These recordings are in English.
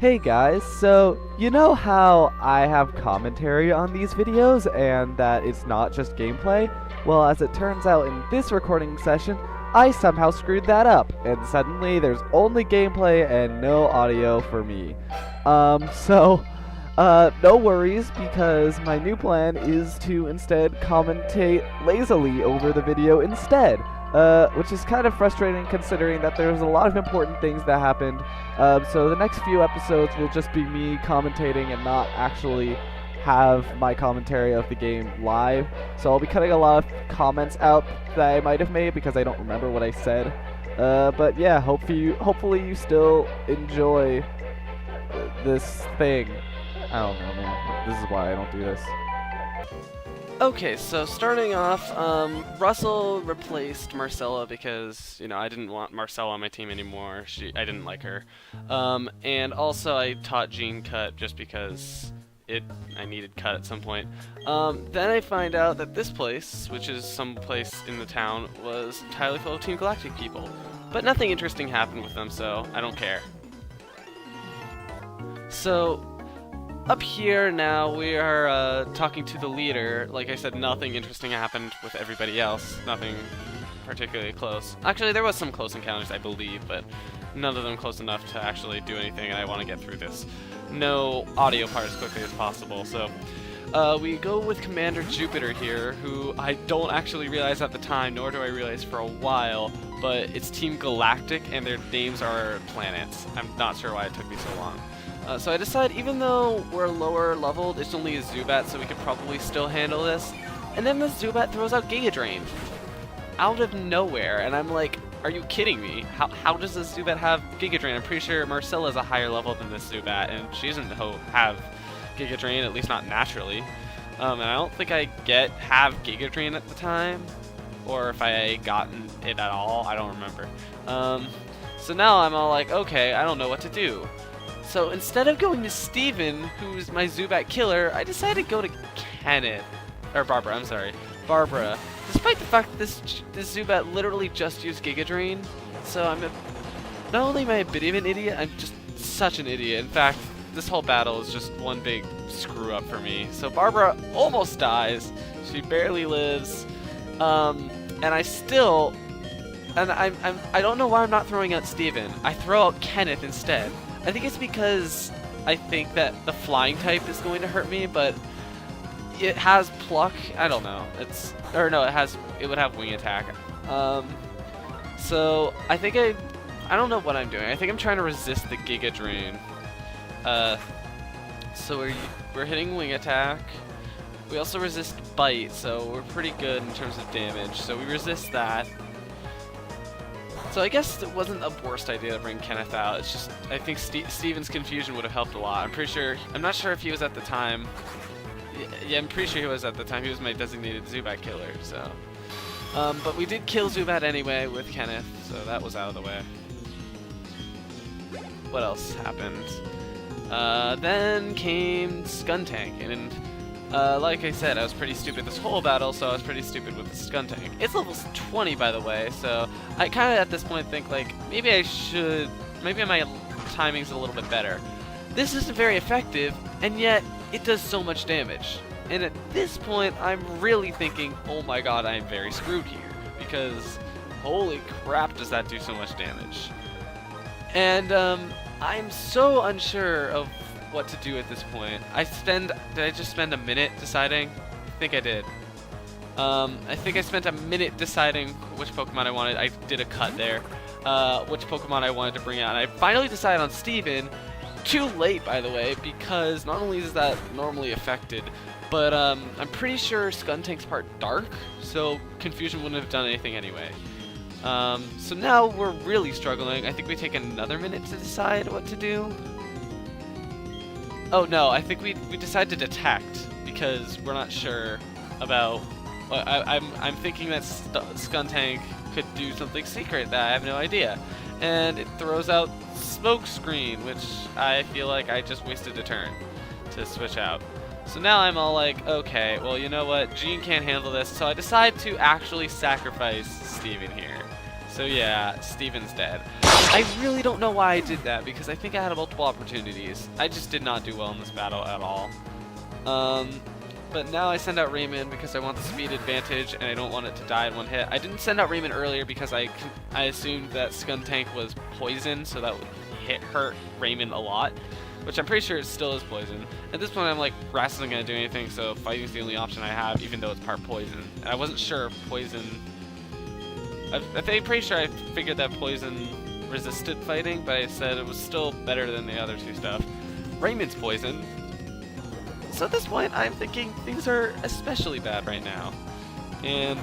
Hey guys, so you know how I have commentary on these videos and that it's not just gameplay? Well, as it turns out in this recording session, I somehow screwed that up, and suddenly there's only gameplay and no audio for me. No worries, because my new plan is to instead commentate lazily over the video instead. Which is kind of frustrating considering that there's a lot of important things that happened. So the next few episodes will just be me commentating and not actually have my commentary of the game live. So I'll be cutting a lot of comments out that I might have made because I don't remember what I said. But yeah, hopefully you still enjoy this thing. I don't know, man. This is why I don't do this. Okay, so starting off, Russell replaced Marcella because, you know, I didn't want Marcella on my team anymore. I didn't like her. And also I taught Jean cut just because I needed cut at some point. Then I find out that this place, which is some place in the town, was entirely full of Team Galactic people. But nothing interesting happened with them, so I don't care. So up here now, we are talking to the leader. Like I said, nothing interesting happened with everybody else. Nothing particularly close. Actually, there was some close encounters, I believe, but none of them close enough to actually do anything, and I want to get through this no audio part as quickly as possible. So we go with Commander Jupiter here, who I don't actually realize at the time, nor do I realize for a while, but it's Team Galactic, and their names are planets. I'm not sure why it took me so long. So I decide, even though we're lower leveled, it's only a Zubat, so we could probably still handle this. And then the Zubat throws out Giga Drain out of nowhere, and I'm like, are you kidding me? How does this Zubat have Giga Drain? I'm pretty sure Marcella's a higher level than this Zubat, and she doesn't have Giga Drain, at least not naturally. And I don't think I have Giga Drain at the time, or if I gotten it at all, I don't remember. So now I'm all like, okay, I don't know what to do. So instead of going to Steven, who's my Zubat killer, I decided to go to Barbara, I'm sorry. Barbara. Despite the fact that this Zubat literally just used Giga Drain, so not only am I a bit of an idiot, I'm just such an idiot. In fact, this whole battle is just one big screw up for me. So Barbara almost dies, she barely lives, and I don't know why I'm not throwing out Steven. I throw out Kenneth instead. I think it's because I think that the flying type is going to hurt me, but it has pluck. I don't know. It would have wing attack. So I think I don't know what I'm doing. I think I'm trying to resist the Giga Drain. So we're hitting wing attack. We also resist bite, so we're pretty good in terms of damage. So we resist that. So I guess it wasn't a worst idea to bring Kenneth out. It's just, I think Steven's confusion would have helped a lot. I'm not sure if he was at the time. Yeah, I'm pretty sure he was at the time. He was my designated Zubat killer, so. But we did kill Zubat anyway with Kenneth, so that was out of the way. What else happened? Then came Skuntank, and like I said, I was pretty stupid this whole battle, so I was pretty stupid with the Skuntank. It's level 20, by the way, so I kind of at this point think, like, maybe my timing's a little bit better. This isn't very effective, and yet it does so much damage. And at this point, I'm really thinking, oh my god, I am very screwed here, because holy crap does that do so much damage. And I'm so unsure of what to do at this point. Did I just spend a minute deciding? I think I did. I think I spent a minute deciding which Pokemon I wanted. I did a cut there. Which Pokemon I wanted to bring out. And I finally decided on Steven. Too late, by the way, because not only is that normally affected, but I'm pretty sure Skuntank's part dark, so Confusion wouldn't have done anything anyway. So now we're really struggling. I think we take another minute to decide what to do. Oh no, I think we decide to detect because we're not sure about. I'm thinking that Skuntank could do something secret that I have no idea, and it throws out Smoke Screen, which I feel like I just wasted a turn to switch out. So now I'm all like, okay, well, you know what, Jean can't handle this, so I decide to actually sacrifice Steven here. So yeah, Steven's dead. I really don't know why I did that, because I think I had multiple opportunities. I just did not do well in this battle at all. But now I send out Raymond because I want the speed advantage and I don't want it to die in one hit. I didn't send out Raymond earlier because I assumed that Skuntank was poison, so that would hurt Raymond a lot, which I'm pretty sure it still is poison. At this point I'm like, grass isn't going to do anything, so fighting is the only option I have, even though it's part poison. And I wasn't sure if poison... I'm pretty sure I figured that poison resisted fighting, but I said it was still better than the other two stuff. Raymond's poison. So at this point, I'm thinking things are especially bad right now. And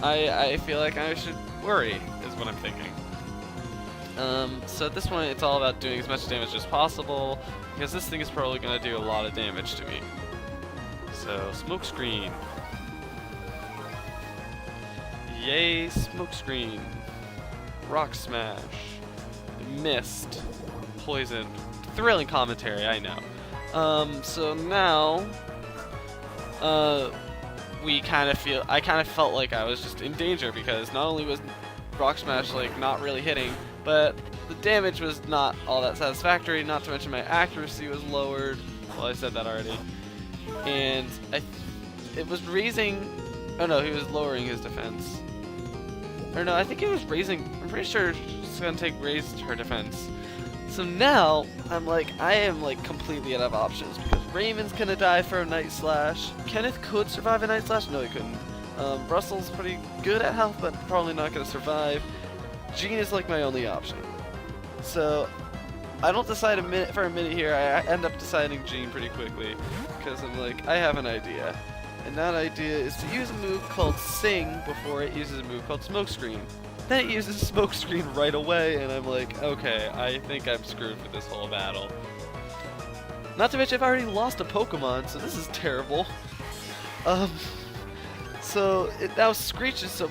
I feel like I should worry, is what I'm thinking. So at this point, it's all about doing as much damage as possible, because this thing is probably going to do a lot of damage to me. So, smoke screen. Yay, smoke screen. Rock smash. Mist. Poison. Thrilling commentary, I know. So now, I kind of felt like I was just in danger, because not only was Rock Smash like not really hitting, but the damage was not all that satisfactory, not to mention my accuracy was lowered. Well, I said that already. And it was raising, oh no, he was lowering his defense. Or no, I think he was raising, I'm pretty sure Skuntank raised her defense. So now, I am like completely out of options, because Raymond's gonna die for a Night Slash. Kenneth could survive a Night Slash, no he couldn't. Russell's pretty good at health, but probably not gonna survive. Jean is like my only option. So, I don't decide for a minute here, I end up deciding Jean pretty quickly, because I'm like, I have an idea. And that idea is to use a move called Sing before it uses a move called Smokescreen. Then it uses Smokescreen right away, and I'm like, okay, I think I'm screwed for this whole battle. Not to mention I've already lost a Pokemon, so this is terrible. So it now screeches, so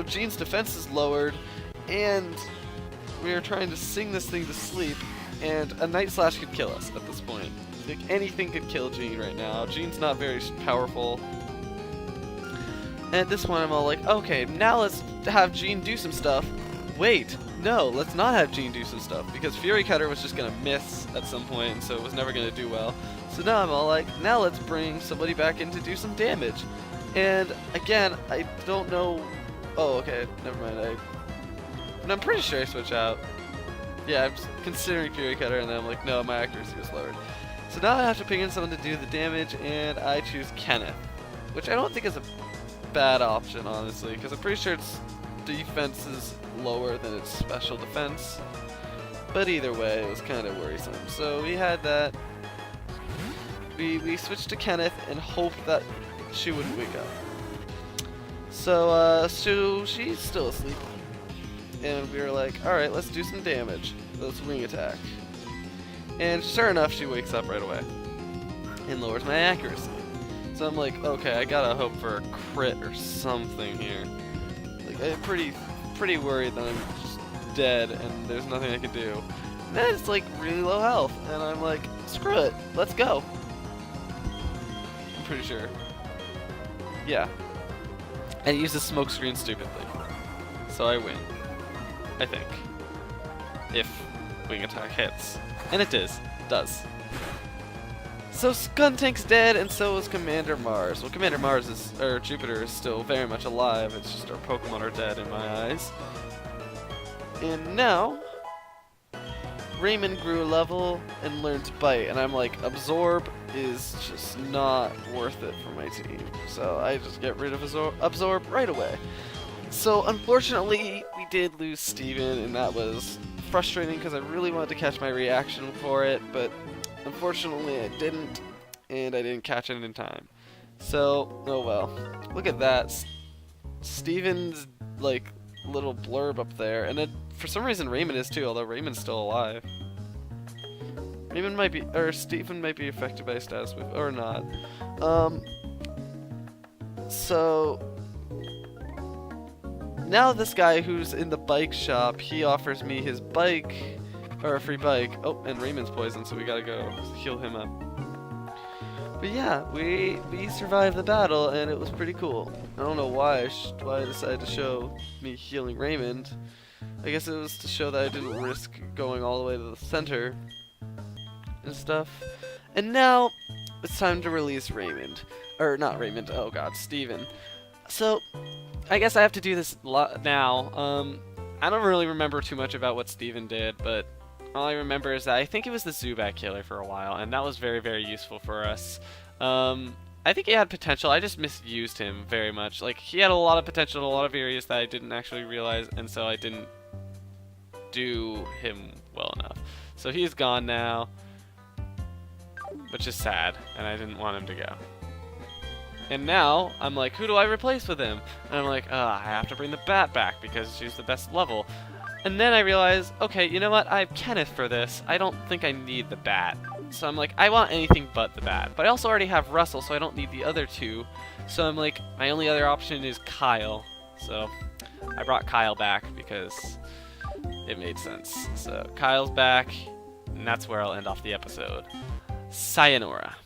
Jean's defense is lowered, and we are trying to sing this thing to sleep, and a Night Slash could kill us at this point. Like, anything could kill Jean right now. Jean's not very powerful. And at this point I'm all like, okay, now let's have Jean do some stuff. Wait, no, let's not have Jean do some stuff, because Fury Cutter was just gonna miss at some point, and so it was never gonna do well. So now I'm all like, now let's bring somebody back in to do some damage. And again, I don't know. Oh, okay, never mind. And I'm pretty sure I switch out. Yeah, I'm considering Fury Cutter, and then I'm like, no, my accuracy was lowered. So now I have to pick in someone to do the damage, and I choose Kenneth, which I don't think is a bad option, honestly, because I'm pretty sure its defense is lower than its special defense. But either way, it was kind of worrisome. So we had that. We switched to Kenneth and hoped that she wouldn't wake up. So she's still asleep, and we were like, all right, let's do some damage. Let's wing attack. And sure enough, she wakes up right away and lowers my accuracy. So I'm like, okay, I gotta hope for a crit or something here. Like, I'm pretty worried that I'm just dead and there's nothing I can do. And then it's like really low health, and I'm like, screw it, let's go. I'm pretty sure. Yeah. And it uses Smokescreen stupidly. So I win. I think. If wing attack hits. And it does. So Skuntank's dead, and so is Commander Mars. Well, Commander Mars or Jupiter is still very much alive. It's just our Pokemon are dead in my eyes. And now, Raymond grew a level and learned to bite, and I'm like, Absorb is just not worth it for my team. So I just get rid of Absorb right away. So unfortunately, we did lose Steven, and that was frustrating because I really wanted to catch my reaction for it, but unfortunately I didn't, and I didn't catch it in time. So, oh well. Look at that. Steven's like little blurb up there, and then for some reason Raymond is too, although Raymond's still alive. Raymond might be, or Steven might be affected by a status move, or not. So now this guy who's in the bike shop, he offers me his bike, or a free bike. Oh, and Raymond's poisoned, so we gotta go heal him up. But yeah, we survived the battle, and it was pretty cool. I don't know why I decided to show me healing Raymond. I guess it was to show that I didn't risk going all the way to the center and stuff. And now it's time to release Raymond. Or not Raymond, oh god, Steven. So, I guess I have to do this now. I don't really remember too much about what Steven did, but all I remember is that I think it was the Zubat killer for a while, and that was very, very useful for us. I think he had potential. I just misused him very much. Like, he had a lot of potential in a lot of areas that I didn't actually realize, and so I didn't do him well enough. So he's gone now, which is sad, and I didn't want him to go. And now, I'm like, who do I replace with him? And I'm like, I have to bring the bat back because she's the best level. And then I realize, okay, you know what? I have Kenneth for this. I don't think I need the bat. So I'm like, I want anything but the bat. But I also already have Russell, so I don't need the other two. So I'm like, my only other option is Kyle. So I brought Kyle back because it made sense. So Kyle's back, and that's where I'll end off the episode. Sayonara.